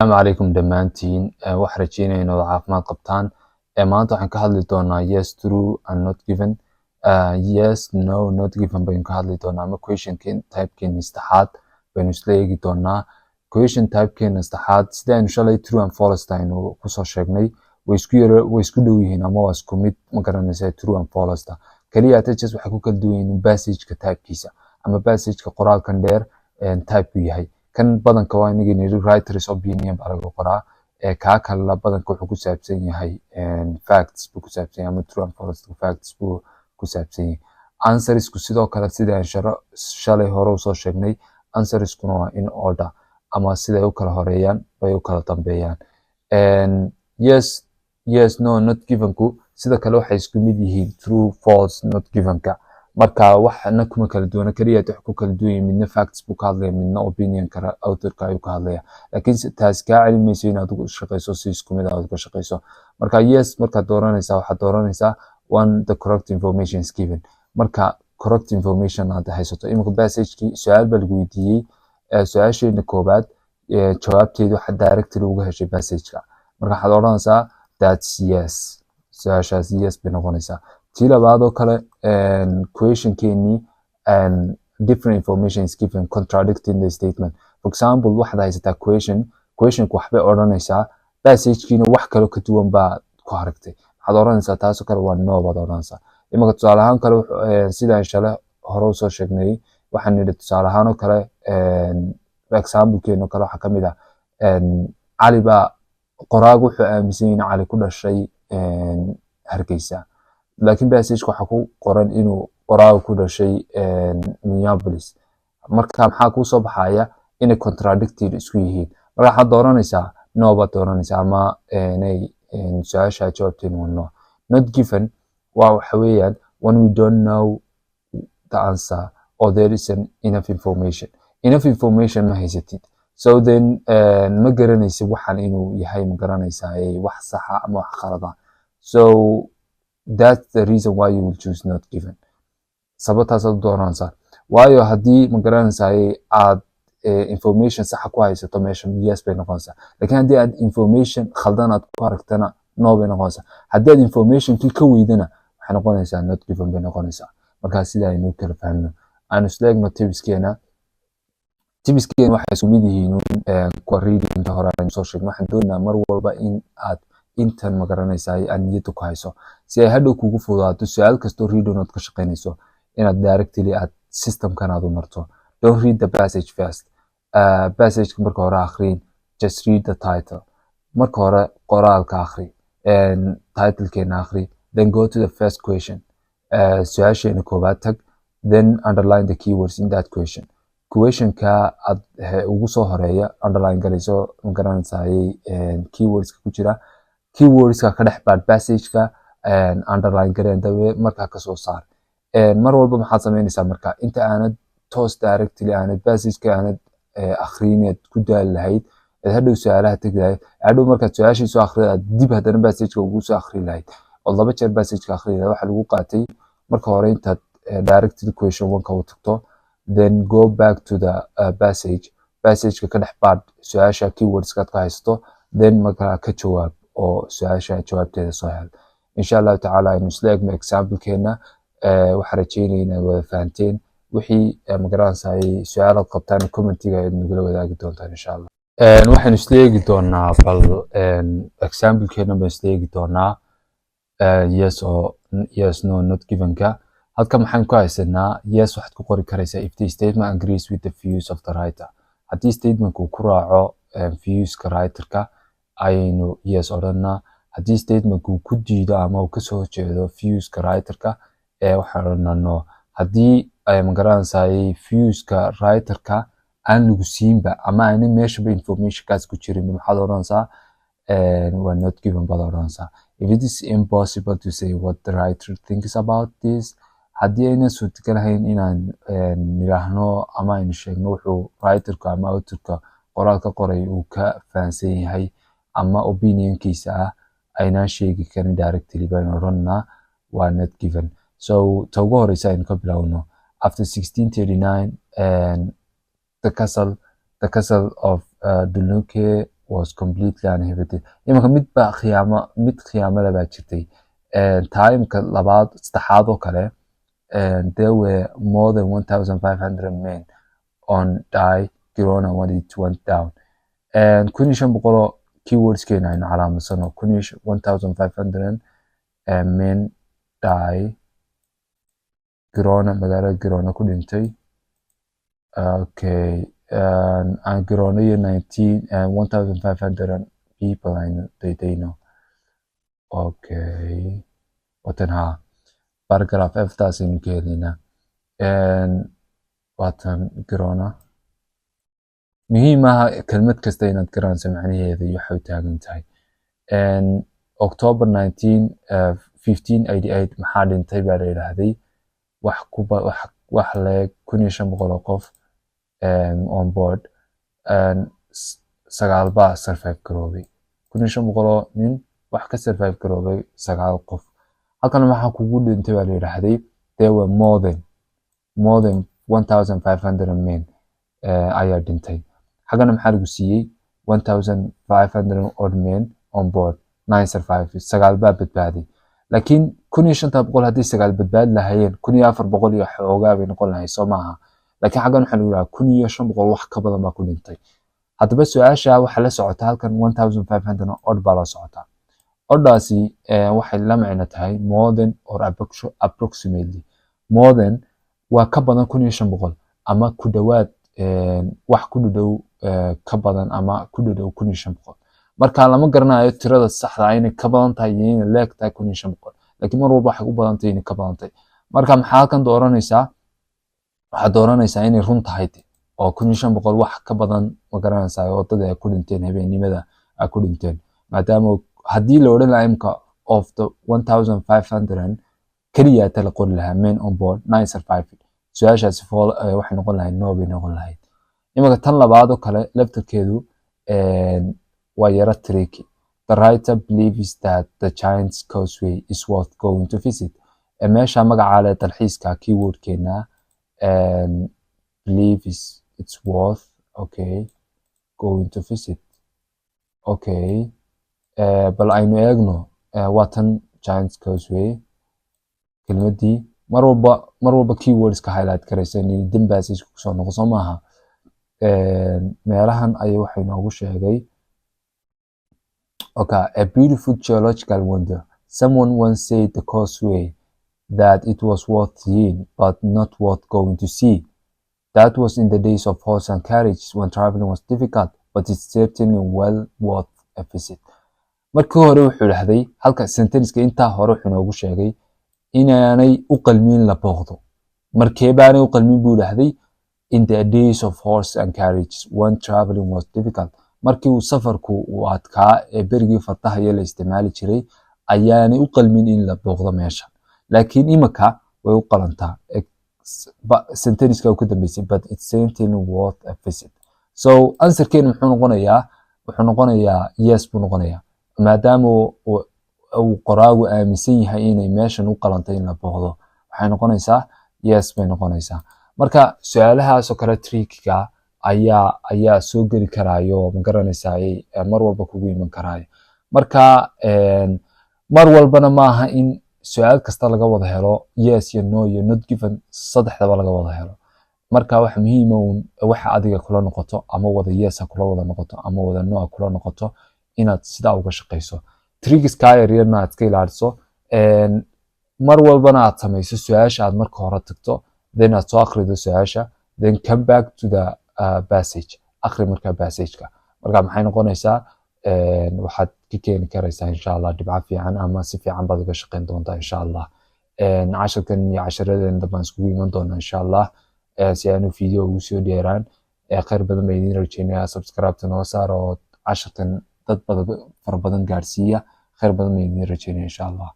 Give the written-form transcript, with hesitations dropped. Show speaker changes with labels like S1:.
S1: السلام عليكم دمانتين waxaan rajeynaya inaad caafimaad qabtaan maanta waxaan ka hadli doonaa yes true and not given yes no not given baynu ka hadli doonaa ama question typekeena saddexaad baynu isla eegi doonaa question typekeena saddexaad sidaynu shalay true and false aynu kusoo sheegnay way isku dhow yihiin ama waa isku mid ma garanaysaa true and false kaliya just waxay ku kala duwan yihiin passage-ka typekiisa ama passage-ka qoraalkan dheer type-ku yahay kan badanka waa inagii writer's opinion baa lagu qoraa kaa kala badanka wuxuu ku saabsan yahay facts buu ku saabsan yahay ama true and false facts buu ku saabsan yahay answersku sidoo kale sidaan shalay hore usoo sheegnay answerskuna waa in order ama siday u kala horeeyaan bay u kala dambeeyaan yes no not givenku sida kale waxay isku mid yihiin true false not givenka marka waxna kuma kala duwana kaliya wax ku kala duwan midna facts buu ka hadlaya midna opinion kara authorka ayuu ka hadlaya laakiin taas ka celimayso inaad ugu shaqeyso si isku mid ah uga shaqeyso marka yes marka waxaad dooranaysaa one the correct information is given marka correct information aad haysato imika passage-kii su'aal baa lagu weydiiyey su'aasheena koobaad jawaabteedu waxa directly uga heshay passage-ka marka waxaad oranaysaa that's yes su'aashaas yes bay noqonaysaa tii labaad oo kale questionkeeni different information is given contradicting the statement for example waxaad haysataa questionku waxbay odhanaysaa passage-kiina wax kale ka duwan baa ku aragtay waxaad oranaysaa taasoo kale waa no baad oranaysaa imika tusaale ahaan kale sidaan shalay hore usoo sheegnay waxaan nidhi tusaale ahaan oo kale example-keena oo kale waxaa kamid ah cali baa qoraagu wuxuu aaminsan yahay in cali ku dhashay Hargeysa laakiin passage-ka waxaa ku qoran inuu qoraagu ku dhashay Minneapolis marka maxaa kuu soo baxaya inay contradicted isku yihiin marka waxaad dooranaysaa no baad dooranaysaa ama inay su-aasha jawaabteenu waa no not given waa waxa weeyaan when we don't know the answer or there isn't enough information ma haysatid so then ma garanaysid waxaan inuu yahay ma garanaysaa wax saxa ama wax khalada so that's the reason why you will choose not given sababtaas aad dooranaysaa waayo haddii ma garanaysaa aad information saxa ku haysato meesha yes bay noqonaysaa laakiin haddii aad information khaldan aad ku aragtana no bay noqonaysaa haddii aad informationkii ka weydana waxay noqonaysaa not given bay noqonaysaa markaa sida aynu kala fahmno aanu isla eegno tipskeena waxay isku mid yihiin kuwa readingka hore aynu soo sheegnay waxaan doonaynaa mar walba in aad intan ma garanaysaa aad niyadda ku hayso si ay hadhow kugu fududaato su-aal kastoo reading ood ka shaqaynayso inaad directly aad systemkan aad u marto don't read the passage first passageka marka hore akhriin just read the title marka hore qoraalka akhri titlekeena akhri then go to the first question su-aasheena koobaad tag then underline the keywords in that questionka aad ugu soo horeeya underline galayso ma garanaysaa keywordska ku jira keywordska ka dhex baad passage-ka underline gareen dabe markaa kasoo saar mar walba maxaad samaynaysaa marka inta aanad toos directly aanad passage-ka aanad akhriineed ku daali lahayd hadhow su-aalaha tegi lahayd hadhow markaad su-aashii soo akhrida aad dib haddana passage-ka ugu soo akhri lahayd oo 2 jeer passage-ka akhri lahayd waxaa lagu qaatay marka hore intaad directly question 1-ka u tagto then go back to the passage-ka ka dhex baad su-aasha keywords-ka aad ka haysato then markaa ka jawaab oo su-aasha jawaabteeda soo hel insha allahu tacaala aynu isla eegno example-keena waxaan rajeynaya inaad wada fahanteen wixii magaranaysaa su-aalaad qabtaan commentiga aad nagula wadaagi doontaan insha allah waxaan isla eegi doonaa bal example-keena baan isla eegi doonaa yes no not given-ka halka maxaan ku haysanaa yes waxaad ku qori karaysaa if the statement agrees with the views of the writer haddii statementku ku raaco viewska writerka ayaynu yes odhanaa haddii statementku ku diido ama uu kasoo horjeedo viewska writerka waxaan odhanaa no haddii ma garanaysaa viewska writerka aan lagu siinba ama aanay meeshaba informationkaas ku jirin maxaad odhanaysaa waa not given baad odhanaysaa if it is impossible to say what the writer thinks about this haddii aynan suurtagalahayn inaan nidhaahno ama aynu sheegno wuxuu writerka ama authorka qoraalka qoray uu ka fahansan yahay ama opinionkiisa ah aynaan sheegi karin directly baynu odhanaa waa not given so ta ugu horeysa aynu ka bilowno after 1639 the castle of Dulnuke was completely uninhabited. Imanka mid khiyaamo leh baa jirtay. Timeka labaad saddexaad oo kale there were more than 1,500 men on die Girona when it went down. 1,500 keywordskeena aynu calaamasano 1,500 men die Girona, magaalada Girona ku dhintay. Okay, Girona iyo 1,500 people they know. Okay, watan ha paragraph F-taas aynu ka helaynaa. Watan Girona. Muhiim aha kelmad kasta inaad garanayso macnaheeda iyo waxay u taagan tahay. October 1588 maxaa dhintay baa la yidhaahday wax leeg 1,500 qof on board 9 baa survive garoobay. 1,500 nin wax ka survive garoobay 9 qof. halkan waxaa kugu dhintay baa la yidhaahday there were more than 1,500 men ayaa dhintay. xaggana maxaa lagu siiyey 1,500 odd men on board 9 survived 9 baa badbaaday. laakiin 1,500 haddii 9 badbaadi lahaayeen 1,400 iyo xoogaa bay noqon lahayd soo maaha. laakiin xaggan waxaa lagu yidhaha 1,500 wax ka badan baa ku dhintay. haddaba su-aasha waxaa la socota halkan 1,500 odd baa la socota. oddaasi waxay la macno tahay more than or approximately. more than waa ka badan 1,500 ama ku dhawaad wax ku dhow ka badan ama ku dhow 1,500. marka lama garanayo tirada saxda ah inay ka badan tahay iyo inay leeg tahay 1,500. laakiin mar walba waxay u badan tahay inay ka badan tahay. marka maxaa halkan dooranaysaa? waxaad dooranaysaa inay run tahay oo 1,500 wax ka badan ma garanaysaa wadada ay ku dhinteen habeenimada ay ku dhinteen. maadaama haddii la odhan lahaa imka of the 1,500 keliya la qori lahaa men on board 9 survived. su-aashaasi waxay noqon lahayd no bay noqon lahayd. imanka tan labaad oo kale laftarkeedu waa yara tricky. The writer believes that the Giant's Causeway is worth going to visit. meesha magaca leh dalxiiska keywordkeena believes it's worth going to visit. bal aynu eegno waa tan Giant's Causeway kelmadii mar walba keywordska highlight karaysa in dambaas isku soo noqoso maaha. meelahan ayay waxay noogu sheegay a beautiful geological wonder. Someone once said the causeway that it was worth seeing but not worth going to see. That was in the days of horse and carriage when traveling was difficult, but it's certainly well worth a visit. markii hore wuxuu dhahday halka sentence-ka intaa hore wuxuu noogu sheegay inaanay u qalmin la booqdo. markee baanay u qalmin buu dhahday in the days of horse and carriage when traveling was difficult. markii uu safarku uu adkaa ee berigii fardaha iyo la isticmaali jiray ayaanay u qalmin in la booqdo meesha. laakiin imika way u qalantaa sentence-ka ku dambeysay but it's certainly worth a visit. so answer-keenu wuxuu noqonayaa yes buu noqonayaa maadaama uu qoraagu aaminsan yahay inay meeshan u qalantay in la booqdo. waxay noqonaysaa yes bay noqonaysaa. marka su-aalahaas oo kale trickiga ayaa soo geli karaayo ma garanaysaa mar walba kugu iman karaayo. marka mar walbana maaha in su-aal kasta laga wada helo yes iyo no iyo not given saddexdaba laga wada helo. marka waxa muhiim ah waxa adiga kula noqoto ama wada yes kula wada noqoto ama wada no kula noqoto inaad sidaa uga shaqeyso. trickiska yaryarna aad iska ilaaliso. mar walbana aad samayso su-aasha aad marka hore tagto then aad soo akhrido su-aasha then come back to the passage. akhri markaa passage-ka. marka maxay noqonaysaa waxaad ka keeni karaysaa insha Allah dhibco fiican ama si fiican baad uga shaqeyn doontaa insha Allah. casharkan iyo casharadeen dambaan iskugu iman doonaa insha Allah si aanu video ugu soo dheeraan. khayr badan baan idin rajeynayaa. subscribe-ta noo saar oo casharkan dad fara badan gaarsiiya. khayr badan baan idin rajeynaya insha Allah.